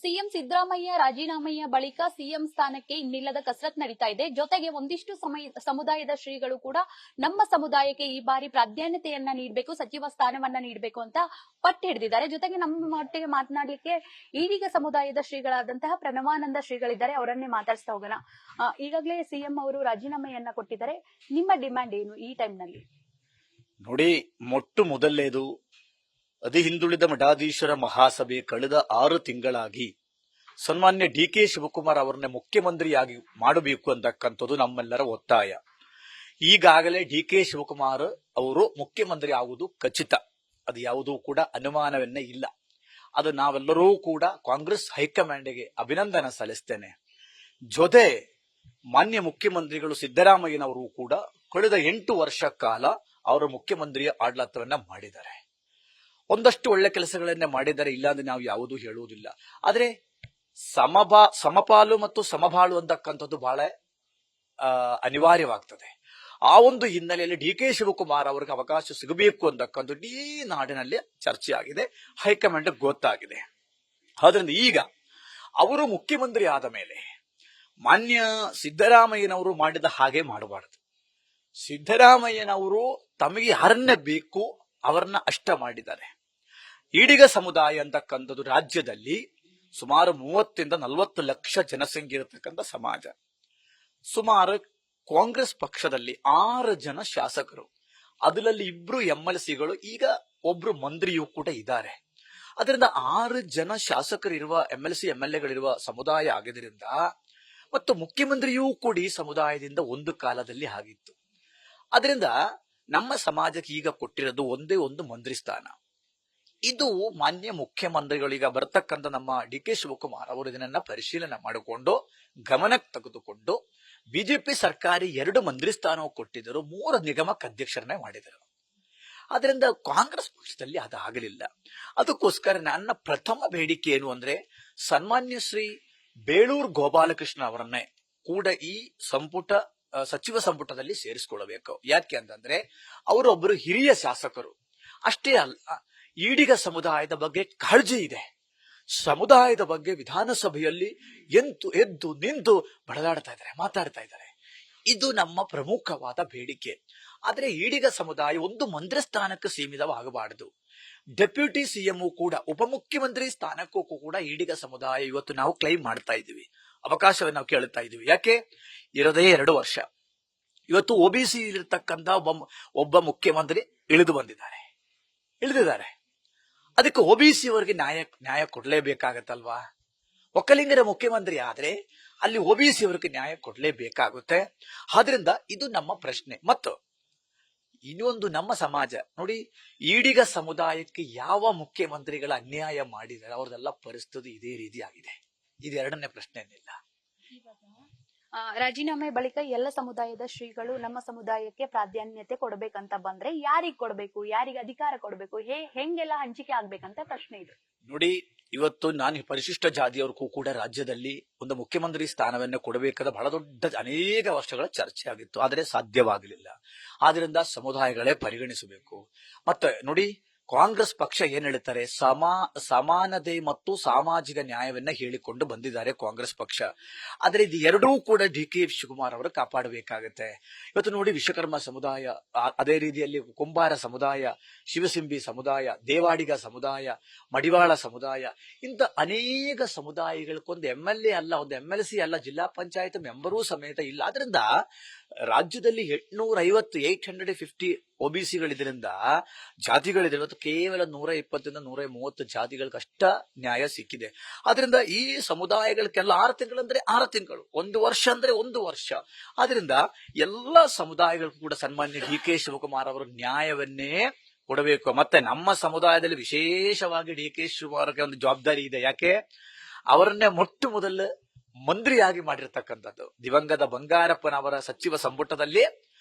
CM Siddaramaiah ರಾಜೀನಾಮೆಯ ಬಳಿಕ CM ಸ್ಥಾನಕ್ಕೆ ಇನ್ನಿಲ್ಲದ ಕಸರತ್ ನಡೀತಾ ಇದೆ. ಜೊತೆಗೆ ಒಂದಿಷ್ಟು ಸಮುದಾಯದ ಶ್ರೀಗಳು ಕೂಡ ನಮ್ಮ ಸಮುದಾಯಕ್ಕೆ ಈ ಬಾರಿ ಪ್ರಾಧಾನ್ಯತೆಯನ್ನ ನೀಡಬೇಕು, ಸಚಿವ ಸ್ಥಾನವನ್ನ ನೀಡಬೇಕು ಅಂತ ಪಟ್ಟು ಹಿಡಿದಿದ್ದಾರೆ. ಜೊತೆಗೆ ನಮ್ಮ ಮಟ್ಟಿಗೆ ಮಾತನಾಡಲಿಕ್ಕೆ ಈಡಿಗ ಸಮುದಾಯದ ಶ್ರೀಗಳಾದಂತಹ ಪ್ರಣವಾನಂದ ಶ್ರೀಗಳಿದ್ದಾರೆ, ಅವರನ್ನೇ ಮಾತಾಡಿಸ್ತಾ ಹೋಗೋಣ. ಈಗಾಗಲೇ ಸಿಎಂ ಅವರು ರಾಜೀನಾಮೆಯನ್ನ ಕೊಟ್ಟಿದ್ದಾರೆ. ನಿಮ್ಮ ಡಿಮ್ಯಾಂಡ್ ಏನು ಈ ಟೈಮ್ ನಲ್ಲಿ? ನೋಡಿ, ಮೊಟ್ಟು ಮೊದಲನೇದು ಅತಿ ಹಿಂದುಳಿದ ಮಠಾಧೀಶರ ಮಹಾಸಭೆ ಕಳೆದ 6 ತಿಂಗಳಾಗಿ ಸನ್ಮಾನ್ಯ ಡಿ.ಕೆ. ಶಿವಕುಮಾರ್ ಅವರನ್ನೇ ಮುಖ್ಯಮಂತ್ರಿಯಾಗಿ ಮಾಡಬೇಕು ಅಂತಕ್ಕಂಥದ್ದು ನಮ್ಮೆಲ್ಲರ ಒತ್ತಾಯ. ಈಗಾಗಲೇ ಡಿ.ಕೆ. ಶಿವಕುಮಾರ್ ಅವರು ಮುಖ್ಯಮಂತ್ರಿ ಆಗುವುದು ಖಚಿತ, ಅದು ಯಾವುದೂ ಕೂಡ ಅನುಮಾನವನ್ನೇ ಇಲ್ಲ. ಅದು ನಾವೆಲ್ಲರೂ ಕೂಡ ಕಾಂಗ್ರೆಸ್ ಹೈಕಮಾಂಡ್ಗೆ ಅಭಿನಂದನೆ ಸಲ್ಲಿಸ್ತೇನೆ. ಜೊತೆ ಮಾನ್ಯ ಮುಖ್ಯಮಂತ್ರಿಗಳು ಸಿದ್ದರಾಮಯ್ಯನವರು ಕೂಡ ಕಳೆದ 8 ವರ್ಷ ಕಾಲ ಅವರು ಮುಖ್ಯಮಂತ್ರಿಯ ಆಡಳಿತವನ್ನ ಮಾಡಿದ್ದಾರೆ. ಒಂದಷ್ಟು ಒಳ್ಳೆ ಕೆಲಸಗಳನ್ನೇ ಮಾಡಿದ್ದಾರೆ, ಇಲ್ಲ ಅಂದ್ರೆ ನಾವು ಯಾವುದೂ ಹೇಳುವುದಿಲ್ಲ. ಆದ್ರೆ ಸಮಪಾಲು ಮತ್ತು ಸಮಬಾಳು ಅಂತಕ್ಕಂಥದ್ದು ಬಹಳ ಅನಿವಾರ್ಯವಾಗ್ತದೆ. ಆ ಒಂದು ಹಿನ್ನೆಲೆಯಲ್ಲಿ ಡಿ.ಕೆ. ಶಿವಕುಮಾರ್ ಅವರಿಗೆ ಅವಕಾಶ ಸಿಗಬೇಕು ಅಂತಕ್ಕಂಥದ್ದು ಈ ನಾಡಿನಲ್ಲಿ ಚರ್ಚೆ ಆಗಿದೆ, ಹೈಕಮಾಂಡ್ ಗೊತ್ತಾಗಿದೆ. ಆದ್ರಿಂದ ಈಗ ಅವರು ಮುಖ್ಯಮಂತ್ರಿ ಆದ ಮೇಲೆ ಮಾನ್ಯ ಸಿದ್ದರಾಮಯ್ಯನವರು ಮಾಡಿದ ಹಾಗೆ ಮಾಡಬಾರದು. ಸಿದ್ದರಾಮಯ್ಯನವರು ತಮಗೆ ಯಾರನ್ನೇ ಬೇಕು ಅವರನ್ನ ಅಷ್ಟ ಮಾಡಿದ್ದಾರೆ. ಈಡಿಗ ಸಮುದಾಯ ಅಂತಕ್ಕಂಥದ್ದು ರಾಜ್ಯದಲ್ಲಿ ಸುಮಾರು 30-40 ಲಕ್ಷ ಜನಸಂಖ್ಯೆ ಇರತಕ್ಕಂಥ ಸಮಾಜ. ಸುಮಾರು ಕಾಂಗ್ರೆಸ್ ಪಕ್ಷದಲ್ಲಿ 6 ಜನ ಶಾಸಕರು, ಅದರಲ್ಲಿ 2 MLCಗಳು, ಈಗ ಒಬ್ರು ಮಂತ್ರಿಯೂ ಕೂಡ ಇದ್ದಾರೆ. ಅದರಿಂದ 6 ಜನ ಶಾಸಕರಿರುವ MLC MLAಗಳಿರುವ ಸಮುದಾಯ ಆಗಿದ್ದರಿಂದ ಮತ್ತು ಮುಖ್ಯಮಂತ್ರಿಯೂ ಕೂಡ ಈ ಸಮುದಾಯದಿಂದ ಒಂದು ಕಾಲದಲ್ಲಿ ಆಗಿತ್ತು. ಅದರಿಂದ ನಮ್ಮ ಸಮಾಜಕ್ಕೆ ಈಗ ಕೊಟ್ಟಿರೋದು ಒಂದೇ ಒಂದು ಮಂತ್ರಿ ಸ್ಥಾನ. ಇದು ಮಾನ್ಯ ಮುಖ್ಯಮಂತ್ರಿಗಳೀಗ ಬರತಕ್ಕಂಥ ನಮ್ಮ ಡಿ.ಕೆ. ಶಿವಕುಮಾರ್ ಅವರು ಇದನ್ನ ಪರಿಶೀಲನೆ ಮಾಡಿಕೊಂಡು ಗಮನಕ್ಕೆ ತೆಗೆದುಕೊಂಡು ಬಿಜೆಪಿ ಸರ್ಕಾರಿ 2 ಮಂತ್ರಿ ಸ್ಥಾನ ಕೊಟ್ಟಿದ್ದರು, 3 ನಿಗಮಕ್ಕೆ ಅಧ್ಯಕ್ಷರನ್ನೇ ಮಾಡಿದರು. ಅದರಿಂದ ಕಾಂಗ್ರೆಸ್ ಪಕ್ಷದಲ್ಲಿ ಅದು ಆಗಲಿಲ್ಲ. ಅದಕ್ಕೋಸ್ಕರ ನನ್ನ ಪ್ರಥಮ ಬೇಡಿಕೆ ಏನು ಅಂದ್ರೆ ಸನ್ಮಾನ್ಯ ಶ್ರೀ ಬೇಳೂರು ಗೋಪಾಲಕೃಷ್ಣ ಅವರನ್ನೇ ಕೂಡ ಈ ಸಚಿವ ಸಂಪುಟದಲ್ಲಿ ಸೇರಿಸಿಕೊಳ್ಳಬೇಕು. ಯಾಕೆ ಅಂತಂದ್ರೆ ಅವರೊಬ್ಬರು ಹಿರಿಯ ಶಾಸಕರು. ಅಷ್ಟೇ ಅಲ್ಲ, ಈಡಿಗ ಸಮುದಾಯದ ಬಗ್ಗೆ ಕಾಳಜಿ ಇದೆ. ಸಮುದಾಯದ ಬಗ್ಗೆ ವಿಧಾನಸಭೆಯಲ್ಲಿ ಎದ್ದು ನಿಂತು ಬಡದಾಡ್ತಾ ಇದ್ದಾರೆ, ಮಾತಾಡ್ತಾ ಇದ್ದಾರೆ. ಇದು ನಮ್ಮ ಪ್ರಮುಖವಾದ ಬೇಡಿಕೆ. ಆದ್ರೆ ಈಡಿಗ ಸಮುದಾಯ ಒಂದು ಮಂತ್ರಿ ಸ್ಥಾನಕ್ಕೆ ಸೀಮಿತವಾಗಬಾರದು. ಡೆಪ್ಯೂಟಿ ಸಿಎಂ ಕೂಡ, ಉಪಮುಖ್ಯಮಂತ್ರಿ ಸ್ಥಾನಕ್ಕೂ ಕೂಡ ಈಡಿಗ ಸಮುದಾಯ ಇವತ್ತು ನಾವು ಕ್ಲೈಮ್ ಮಾಡ್ತಾ ಇದ್ದೀವಿ, ಅವಕಾಶವನ್ನು ನಾವು ಕೇಳುತ್ತಾ ಇದ್ದೀವಿ. ಯಾಕೆ? ಇರೋದೇ 2 ವರ್ಷ. ಇವತ್ತು OBC ಇರತಕ್ಕಂತ ಒಬ್ಬ ಮುಖ್ಯಮಂತ್ರಿ ಇಳಿದಿದ್ದಾರೆ. ಅದಕ್ಕೆ OBC ಅವರಿಗೆ ನ್ಯಾಯ ಕೊಡ್ಲೇಬೇಕಾಗತ್ತಲ್ವಾ? ಒಕ್ಕಲಿಗರ ಮುಖ್ಯಮಂತ್ರಿ ಆದ್ರೆ ಅಲ್ಲಿ OBC ಅವರಿಗೆ ನ್ಯಾಯ ಕೊಡ್ಲೇಬೇಕಾಗುತ್ತೆ. ಆದ್ರಿಂದ ಇದು ನಮ್ಮ ಪ್ರಶ್ನೆ. ಮತ್ತು ಇನ್ನೊಂದು, ನಮ್ಮ ಸಮಾಜ ನೋಡಿ, ಈಡಿಗ ಸಮುದಾಯಕ್ಕೆ ಯಾವ ಮುಖ್ಯಮಂತ್ರಿಗಳ ಅನ್ಯಾಯ ಮಾಡಿದ್ದಾರೆ ಅವ್ರದೆಲ್ಲ ಪರಿಸ್ಥಿತಿ ಇದೇ ರೀತಿ ಆಗಿದೆ. ಇದು 2ನೇ ಪ್ರಶ್ನೆ ಏನಿಲ್ಲ. ರಾಜೀನಾಮೆ ಬಳಿಕ ಎಲ್ಲ ಸಮುದಾಯದ ಶ್ರೀಗಳು ನಮ್ಮ ಸಮುದಾಯಕ್ಕೆ ಪ್ರಾಧಾನ್ಯತೆ ಕೊಡಬೇಕಂತ ಬಂದ್ರೆ ಯಾರಿಗೆ ಕೊಡಬೇಕು, ಯಾರಿಗೆ ಅಧಿಕಾರ ಕೊಡಬೇಕು, ಹೆಂಗೆಲ್ಲ ಹಂಚಿಕೆ ಆಗ್ಬೇಕಂತ ಪ್ರಶ್ನೆ ಇದೆ. ನೋಡಿ, ಇವತ್ತು ನಾನು ಪರಿಶಿಷ್ಟ ಜಾತಿಯವ್ರಿಗೂ ಕೂಡ ರಾಜ್ಯದಲ್ಲಿ ಒಂದು ಮುಖ್ಯಮಂತ್ರಿ ಸ್ಥಾನವನ್ನ ಕೊಡಬೇಕಾದ ಬಹಳ ದೊಡ್ಡ ಅನೇಕ ವರ್ಷಗಳ ಚರ್ಚೆ ಆಗಿತ್ತು, ಆದರೆ ಸಾಧ್ಯವಾಗಲಿಲ್ಲ. ಆದ್ರಿಂದ ಸಮುದಾಯಗಳೇ ಪರಿಗಣಿಸಬೇಕು. ಮತ್ತೆ ನೋಡಿ, ಕಾಂಗ್ರೆಸ್ ಪಕ್ಷ ಏನ್ ಹೇಳ್ತಾರೆ, ಸಮಾನತೆ ಮತ್ತು ಸಾಮಾಜಿಕ ನ್ಯಾಯವನ್ನ ಹೇಳಿಕೊಂಡು ಬಂದಿದ್ದಾರೆ ಕಾಂಗ್ರೆಸ್ ಪಕ್ಷ. ಆದ್ರೆ ಇದು ಎರಡೂ ಕೂಡ ಡಿ.ಕೆ. ಶಿವಕುಮಾರ್ ಅವರು ಕಾಪಾಡಬೇಕಾಗತ್ತೆ. ಇವತ್ತು ನೋಡಿ, ವಿಶ್ವಕರ್ಮ ಸಮುದಾಯ, ಅದೇ ರೀತಿಯಲ್ಲಿ ಕುಂಬಾರ ಸಮುದಾಯ, ಶಿವಸಿಂಬಿ ಸಮುದಾಯ, ದೇವಾಡಿಗ ಸಮುದಾಯ, ಮಡಿವಾಳ ಸಮುದಾಯ, ಇಂಥ ಅನೇಕ ಸಮುದಾಯಗಳಿಗೊಂದು MLA ಅಲ್ಲ, ಒಂದು MLC ಅಲ್ಲ, ಜಿಲ್ಲಾ ಪಂಚಾಯತ್ ಮೆಂಬರೂ ಸಮೇತ ಇಲ್ಲ. ಆದ್ರಿಂದ ರಾಜ್ಯದಲ್ಲಿ 850 OBCಗಳಿದ್ರಿಂದ, ಜಾತಿಗಳಿದೆ, ಇವತ್ತು ಕೇವಲ 120-130 ಜಾತಿಗಳಿಗಷ್ಟ ನ್ಯಾಯ ಸಿಕ್ಕಿದೆ. ಆದ್ರಿಂದ ಈ ಸಮುದಾಯಗಳಿಗೆಲ್ಲ 6 ತಿಂಗಳಂದ್ರೆ 6 ತಿಂಗಳು, 1 ವರ್ಷ ಅಂದ್ರೆ 1 ವರ್ಷ. ಆದ್ರಿಂದ ಎಲ್ಲ ಸಮುದಾಯಗಳಿಗೂ ಕೂಡ ಸನ್ಮಾನ್ಯ ಡಿ.ಕೆ. ಶಿವಕುಮಾರ್ ಅವರು ನ್ಯಾಯವನ್ನೇ ಕೊಡಬೇಕು. ಮತ್ತೆ ನಮ್ಮ ಸಮುದಾಯದಲ್ಲಿ ವಿಶೇಷವಾಗಿ ಡಿ.ಕೆ. ಶಿವಕುಮಾರ್ಗೆ ಒಂದು ಜವಾಬ್ದಾರಿ ಇದೆ. ಯಾಕೆ? ಅವರನ್ನೇ ಮೊಟ್ಟ ಮೊದಲು ಮಂತ್ರಿಯಾಗಿ ಮಾಡಿರ್ತಕ್ಕಂಥದ್ದು. ದಿವಂಗತ ಬಂಗಾರಪ್ಪನವರ ಸಚಿವ ಸಂಪುಟದಲ್ಲಿ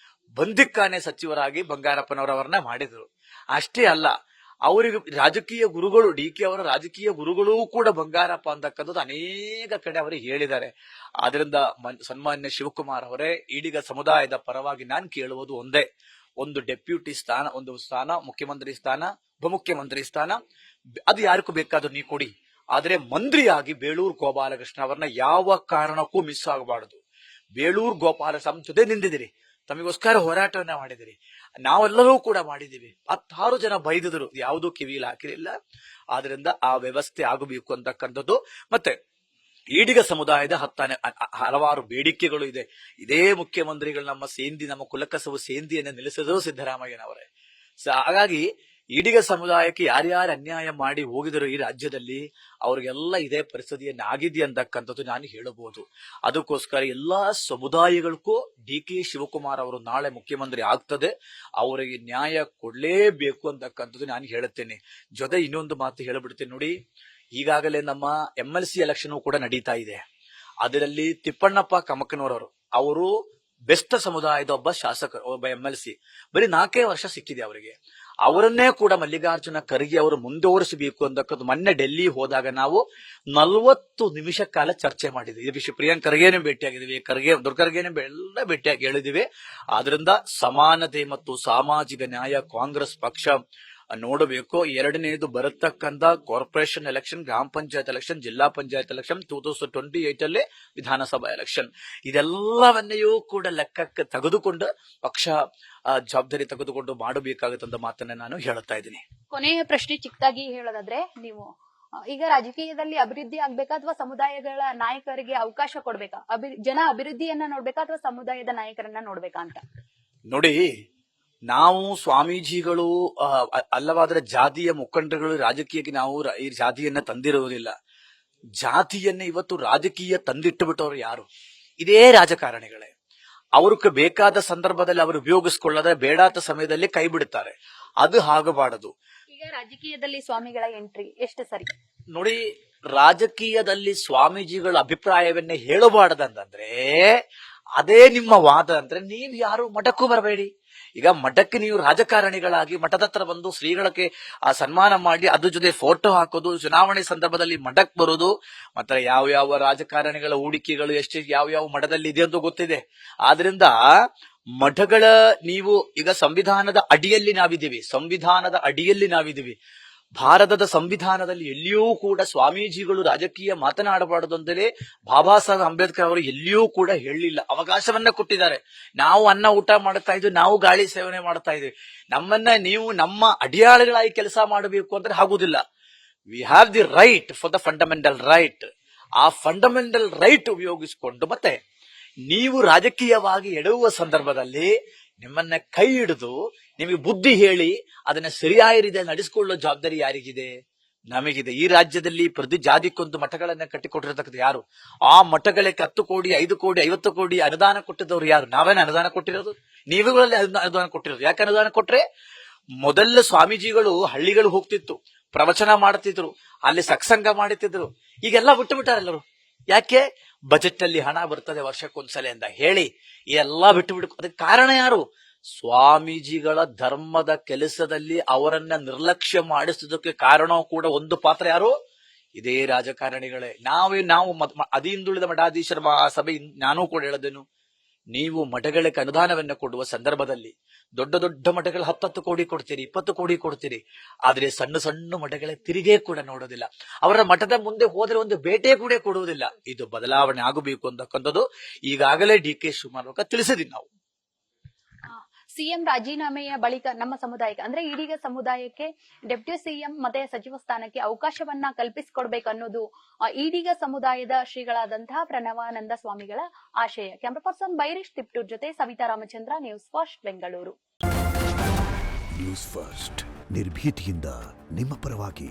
ಬಂದಿಕ್ಕಾನೆ ಸಚಿವರಾಗಿ ಬಂಗಾರಪ್ಪನವರನ್ನ ಮಾಡಿದ್ರು. ಅಷ್ಟೇ ಅಲ್ಲ, ಅವರಿಗೆ ರಾಜಕೀಯ ಗುರುಗಳು, ಡಿ.ಕೆ. ಅವರ ರಾಜಕೀಯ ಗುರುಗಳೂ ಕೂಡ ಬಂಗಾರಪ್ಪ ಅಂತಕ್ಕಂಥದ್ದು ಅನೇಕ ಕಡೆ ಅವರಿಗೆ ಹೇಳಿದ್ದಾರೆ. ಆದ್ರಿಂದ ಸನ್ಮಾನ್ಯ ಶಿವಕುಮಾರ್ ಅವರೇ, ಈಡಿಗ ಸಮುದಾಯದ ಪರವಾಗಿ ನಾನು ಕೇಳುವುದು ಒಂದೇ, ಒಂದು ಡೆಪ್ಯೂಟಿ ಸ್ಥಾನ, ಒಂದು ಸ್ಥಾನ, ಮುಖ್ಯಮಂತ್ರಿ ಸ್ಥಾನ, ಉಪಮುಖ್ಯಮಂತ್ರಿ ಸ್ಥಾನ, ಅದು ಯಾರಿಗೂ ಬೇಕಾದ್ರೂ ನೀವು ಕೊಡಿ. ಆದ್ರೆ ಮಂತ್ರಿಯಾಗಿ ಬೇಳೂರು ಗೋಪಾಲಕೃಷ್ಣ ಅವರನ್ನ ಯಾವ ಕಾರಣಕ್ಕೂ ಮಿಸ್ ಆಗಬಾರದು. ಬೇಳೂರು ಗೋಪಾಲಕೃಷ್ಣ ಜೊತೆ ನಿಂತಿದ್ದೀರಿ, ತಮಗೋಸ್ಕರ ಹೋರಾಟವನ್ನ ಮಾಡಿದಿರಿ, ನಾವೆಲ್ಲರೂ ಕೂಡ ಮಾಡಿದೀವಿ. 16 ಜನ ಬೈದಿದ್ರು, ಯಾವುದೂ ಕಿವಿಯಲ್ಲಿ ಹಾಕಿರಲಿಲ್ಲ. ಆದ್ರಿಂದ ಆ ವ್ಯವಸ್ಥೆ ಆಗಬೇಕು ಅಂತಕ್ಕಂಥದ್ದು. ಮತ್ತೆ ಈಡಿಗ ಸಮುದಾಯದ ಹಲವಾರು ಬೇಡಿಕೆಗಳು ಇದೆ. ಇದೇ ಮುಖ್ಯಮಂತ್ರಿಗಳು ನಮ್ಮ ಕುಲಕಸವು ಸೇಂದಿಯನ್ನು ನಿಲ್ಲಿಸಿದ್ರು ಸಿದ್ದರಾಮಯ್ಯನವರೇ. ಹಾಗಾಗಿ ಈಡಿಗ ಸಮುದಾಯಕ್ಕೆ ಯಾರ್ಯಾರು ಅನ್ಯಾಯ ಮಾಡಿ ಹೋಗಿದ್ರು ಈ ರಾಜ್ಯದಲ್ಲಿ, ಅವ್ರಿಗೆಲ್ಲ ಇದೇ ಪರಿಸ್ಥಿತಿಯನ್ನಾಗಿದೆ ಅಂತಕ್ಕಂಥದ್ದು ನಾನು ಹೇಳಬಹುದು. ಅದಕ್ಕೋಸ್ಕರ ಎಲ್ಲಾ ಸಮುದಾಯಗಳಿಗೂ DK ಶಿವಕುಮಾರ್ ಅವರು ನಾಳೆ ಮುಖ್ಯಮಂತ್ರಿ ಆಗ್ತದೆ, ಅವರಿಗೆ ನ್ಯಾಯ ಕೊಡ್ಲೇಬೇಕು ಅಂತಕ್ಕಂಥದ್ದು ನಾನು ಹೇಳುತ್ತೇನೆ. ಜೊತೆ ಇನ್ನೊಂದು ಮಾತು ಹೇಳಬಿಡ್ತೇನೆ ನೋಡಿ, ಈಗಾಗಲೇ ನಮ್ಮ MLC ಎಲೆಕ್ಷನ್ ಕೂಡ ನಡೀತಾ ಇದೆ. ಅದರಲ್ಲಿ ತಿಪ್ಪಣ್ಣಪ್ಪ ಕಮಕನೂರವರು ಅವರು ಬೆಸ್ಟ್ ಸಮುದಾಯದ ಒಬ್ಬ ಶಾಸಕರು, ಒಬ್ಬ MLC. ಬರೀ 4 ವರ್ಷ ಸಿಕ್ಕಿದೆ ಅವರಿಗೆ. ಅವರನ್ನೇ ಕೂಡ ಮಲ್ಲಿಕಾರ್ಜುನ ಖರ್ಗೆ ಅವರು ಮುಂದುವರಿಸಬೇಕು ಅಂತಕ್ಕಂಥ ಮೊನ್ನೆ ಡೆಲ್ಲಿ ಹೋದಾಗ ನಾವು 40 ನಿಮಿಷ ಕಾಲ ಚರ್ಚೆ ಮಾಡಿದ್ವಿ. ಈ ವಿಷಯ ಪ್ರಿಯಾಂಕ್ ಖರ್ಗೆನೂ ಭೇಟಿಯಾಗಿದ್ದೀವಿ, ದುರ್ಖರ್ಗೆನೂ ಎಲ್ಲ ಭೇಟಿಯಾಗಿ ಹೇಳಿದಿವಿ. ಆದ್ರಿಂದ ಸಮಾನತೆ ಮತ್ತು ಸಾಮಾಜಿಕ ನ್ಯಾಯ ಕಾಂಗ್ರೆಸ್ ಪಕ್ಷ ನೋಡಬೇಕು. ಎರಡನೇದು ಬರತಕ್ಕಂತ ಕಾರ್ಪೊರೇಷನ್ ಎಲೆಕ್ಷನ್, ಗ್ರಾಮ ಪಂಚಾಯತ್ ಎಲೆಕ್ಷನ್, ಜಿಲ್ಲಾ ಪಂಚಾಯತ್ ಎಲೆಕ್ಷನ್, 2028 ಅಲ್ಲಿ ವಿಧಾನಸಭಾ ಎಲೆಕ್ಷನ್, ಇದೆಲ್ಲವನ್ನೆಯೂ ಕೂಡ ಲೆಕ್ಕಕ್ಕೆ ತೆಗೆದುಕೊಂಡು ಪಕ್ಷ ಜವಾಬ್ದಾರಿ ತೆಗೆದುಕೊಂಡು ಮಾಡಬೇಕಾಗುತ್ತಂತ ಮಾತನ್ನ ನಾನು ಹೇಳುತ್ತಾ ಇದ್ದೀನಿ. ಕೊನೆಯ ಪ್ರಶ್ನೆ ಚಿಕ್ಕದಾಗಿ ಹೇಳೋದಾದ್ರೆ, ನೀವು ಈಗ ರಾಜಕೀಯದಲ್ಲಿ ಅಭಿವೃದ್ಧಿ ಆಗ್ಬೇಕಾ ಅಥವಾ ಸಮುದಾಯಗಳ ನಾಯಕರಿಗೆ ಅವಕಾಶ ಕೊಡ್ಬೇಕಾ? ಜನ ಅಭಿವೃದ್ಧಿಯನ್ನ ನೋಡ್ಬೇಕಾ ಅಥವಾ ಸಮುದಾಯದ ನಾಯಕರನ್ನ ನೋಡ್ಬೇಕಾ ಅಂತ ನೋಡಿ. ನಾವು ಸ್ವಾಮೀಜಿಗಳು ಅಲ್ಲವಾದ್ರೆ ಜಾತಿಯ ಮುಖಂಡರುಗಳು ರಾಜಕೀಯಕ್ಕೆ ನಾವು ಈ ಜಾತಿಯನ್ನ ತಂದಿರುವುದಿಲ್ಲ. ಜಾತಿಯನ್ನ ಇವತ್ತು ರಾಜಕೀಯ ತಂದಿಟ್ಟು ಬಿಟ್ಟವರು ಯಾರು? ಇದೇ ರಾಜಕಾರಣಿಗಳೇ. ಅವ್ರಿಗೆ ಬೇಕಾದ ಸಂದರ್ಭದಲ್ಲಿ ಅವರು ಉಪಯೋಗಿಸಿಕೊಳ್ಳದೆ ಬೇಡಾದ ಸಮಯದಲ್ಲಿ ಕೈ ಬಿಡುತ್ತಾರೆ. ಅದು ಆಗಬಾರದು. ಈಗ ರಾಜಕೀಯದಲ್ಲಿ ಸ್ವಾಮಿಗಳ ಎಂಟ್ರಿ ಎಷ್ಟು ಸರಿ? ನೋಡಿ, ರಾಜಕೀಯದಲ್ಲಿ ಸ್ವಾಮೀಜಿಗಳ ಅಭಿಪ್ರಾಯವನ್ನೇ ಹೇಳಬಾರದಂದ್ರೆ ಅದೇ ನಿಮ್ಮ ವಾದ ಅಂದ್ರೆ ನೀವು ಯಾರು ಮಠಕ್ಕೂ ಬರಬೇಡಿ. ಈಗ ಮಠಕ್ಕೆ ನೀವು ರಾಜಕಾರಣಿಗಳಾಗಿ ಮಠದ ಹತ್ರ ಬಂದು ಶ್ರೀಗಳಿಗೆ ಸನ್ಮಾನ ಮಾಡಿ ಅದ್ರ ಜೊತೆ ಫೋಟೋ ಹಾಕೋದು, ಚುನಾವಣೆ ಸಂದರ್ಭದಲ್ಲಿ ಮಠಕ್ಕೆ ಬರೋದು, ಮತ್ತೆ ಯಾವ ರಾಜಕಾರಣಿಗಳ ಹೂಡಿಕೆಗಳು ಎಷ್ಟು ಯಾವ ಮಠದಲ್ಲಿ ಇದೆ ಅಂತ ಗೊತ್ತಿದೆ. ಆದ್ರಿಂದ ಮಠಗಳ ನೀವು ಈಗ ಸಂವಿಧಾನದ ಅಡಿಯಲ್ಲಿ ನಾವಿದ್ದೀವಿ. ಭಾರತದ ಸಂವಿಧಾನದಲ್ಲಿ ಎಲ್ಲಿಯೂ ಕೂಡ ಸ್ವಾಮೀಜಿಗಳು ರಾಜಕೀಯ ಮಾತನಾಡಬಾರದು ಅಂತಲೇ ಬಾಬಾ ಸಾಹೇಬ್ ಅಂಬೇಡ್ಕರ್ ಅವರು ಎಲ್ಲಿಯೂ ಕೂಡ ಹೇಳಲಿಲ್ಲ. ಅವಕಾಶವನ್ನ ಕೊಟ್ಟಿದ್ದಾರೆ. ನಾವು ಅನ್ನ ಊಟ ಮಾಡ್ತಾ ಇದ್ವಿ, ನಾವು ಗಾಳಿ ಸೇವನೆ ಮಾಡ್ತಾ ಇದ್ವಿ. ನಮ್ಮನ್ನ ನೀವು ನಮ್ಮ ಅಡಿಯಾಳುಗಳಾಗಿ ಕೆಲಸ ಮಾಡಬೇಕು ಅಂದ್ರೆ ಆಗುದಿಲ್ಲ. We have the right for the fundamental right. ಆ ಫಂಡಮೆಂಟಲ್ ರೈಟ್ ಉಪಯೋಗಿಸಿಕೊಂಡು ಮತ್ತೆ ನೀವು ರಾಜಕೀಯವಾಗಿ ಎಡುವ ಸಂದರ್ಭದಲ್ಲಿ ನಿಮ್ಮನ್ನ ಕೈ ಹಿಡಿದು ನಿಮಗೆ ಬುದ್ಧಿ ಹೇಳಿ ಅದನ್ನ ಸರಿಯಾದ ರೀತಿಯಲ್ಲಿ ನಡೆಸಿಕೊಳ್ಳೋ ಜವಾಬ್ದಾರಿ ಯಾರಿಗಿದೆ? ನಮಗಿದೆ. ಈ ರಾಜ್ಯದಲ್ಲಿ ಪ್ರತಿ ಜಾತಿಗೊಂದು ಮಠಗಳನ್ನ ಕಟ್ಟಿಕೊಟ್ಟಿರತಕ್ಕಂಥ ಯಾರು? ಆ ಮಠಗಳಿಗೆ 10 ಕೋಟಿ 5 ಕೋಟಿ 50 ಕೋಟಿ ಅನುದಾನ ಕೊಟ್ಟಿದ್ದವ್ರು ಯಾರು? ನಾವೇನ ಅನುದಾನ ಕೊಟ್ಟಿರೋದು? ನೀವುಗಳಲ್ಲಿ ಅನುದಾನ ಕೊಟ್ಟಿರೋದು. ಯಾಕೆ ಅನುದಾನ ಕೊಟ್ರೆ? ಮೊದಲ ಸ್ವಾಮೀಜಿಗಳು ಹಳ್ಳಿಗಳು ಹೋಗ್ತಿತ್ತು, ಪ್ರವಚನ ಮಾಡ್ತಿದ್ರು, ಅಲ್ಲಿ ಸತ್ಸಂಗ ಮಾಡುತ್ತಿದ್ರು. ಈಗೆಲ್ಲ ಬಿಟ್ಟು ಬಿಟ್ಟಾರೆಲ್ಲರು. ಯಾಕೆ? ಬಜೆಟ್ ಅಲ್ಲಿ ಹಣ ಬರ್ತದೆ ವರ್ಷಕ್ಕೊಂದ್ಸಲ ಅಂತ ಹೇಳಿ ಎಲ್ಲ ಬಿಟ್ಟು ಅದಕ್ಕೆ ಕಾರಣ ಯಾರು? ಸ್ವಾಮೀಜಿಗಳ ಧರ್ಮದ ಕೆಲಸದಲ್ಲಿ ಅವರನ್ನ ನಿರ್ಲಕ್ಷ್ಯ ಮಾಡಿಸೋದಕ್ಕೆ ಕಾರಣ ಕೂಡ ಒಂದು ಪಾತ್ರ ಯಾರು? ಇದೇ ರಾಜಕಾರಣಿಗಳೇ. ನಾವು ಹಿಂದುಳಿದ ಮಠಾಧೀಶರ ಸಭೆ ನಾನು ಕೂಡ ಹೇಳದೇನು, ನೀವು ಮಠಗಳಿಗೆ ಅನುದಾನವನ್ನ ಕೊಡುವ ಸಂದರ್ಭದಲ್ಲಿ ದೊಡ್ಡ ಮಠಗಳು 10 ಕೋಟಿ ಕೊಡ್ತೀರಿ, 20 ಕೋಟಿ ಕೊಡ್ತೀರಿ. ಆದ್ರೆ ಸಣ್ಣ ಮಠಗಳ ತಿರುಗೇ ಕೂಡ ನೋಡೋದಿಲ್ಲ. ಅವರ ಮಠದ ಮುಂದೆ ಹೋದ್ರೆ ಒಂದು ಬೇಟೆ ಕೂಡ ಕೊಡುವುದಿಲ್ಲ. ಇದು ಬದಲಾವಣೆ ಆಗಬೇಕು ಅಂತಕ್ಕಂಥದ್ದು ಈಗಾಗಲೇ DK ಶಿವಕುಮಾರ್ ಅವರು ತಿಳಿಸಿದೀವಿ ನಾವು. ಸಿಎಂ ರಾಜೀನಾಮೆಯ ಬಳಿಕ ನಮ್ಮ ಸಮುದಾಯಕ್ಕೆ ಅಂದ್ರೆ ಈಡಿಗ ಸಮುದಾಯಕ್ಕೆ ಡೆಪ್ಯೂಟಿ ಸಿಎಂ ಮತ್ತೆ ಸಚಿವ ಸ್ಥಾನಕ್ಕೆ ಅವಕಾಶವನ್ನ ಕಲ್ಪಿಸಿಕೊಡ್ಬೇಕು ಅನ್ನೋದು ಈಡಿಗ ಸಮುದಾಯದ ಶ್ರೀಗಳಾದಂತಹ ಪ್ರಣವಾನಂದ ಸ್ವಾಮಿಗಳ ಆಶಯ. ಕ್ಯಾಮರಾ ಪರ್ಸನ್ ಬೈರಿಶ್ ತಿಪ್ಟೂರ್ ಜೊತೆ Savitha Ramachandra, news first Bengaluru. News first ನಿರ್ಭೀತಿಯಿಂದ ನಿಮ್ಮ ಪರವಾಗಿ.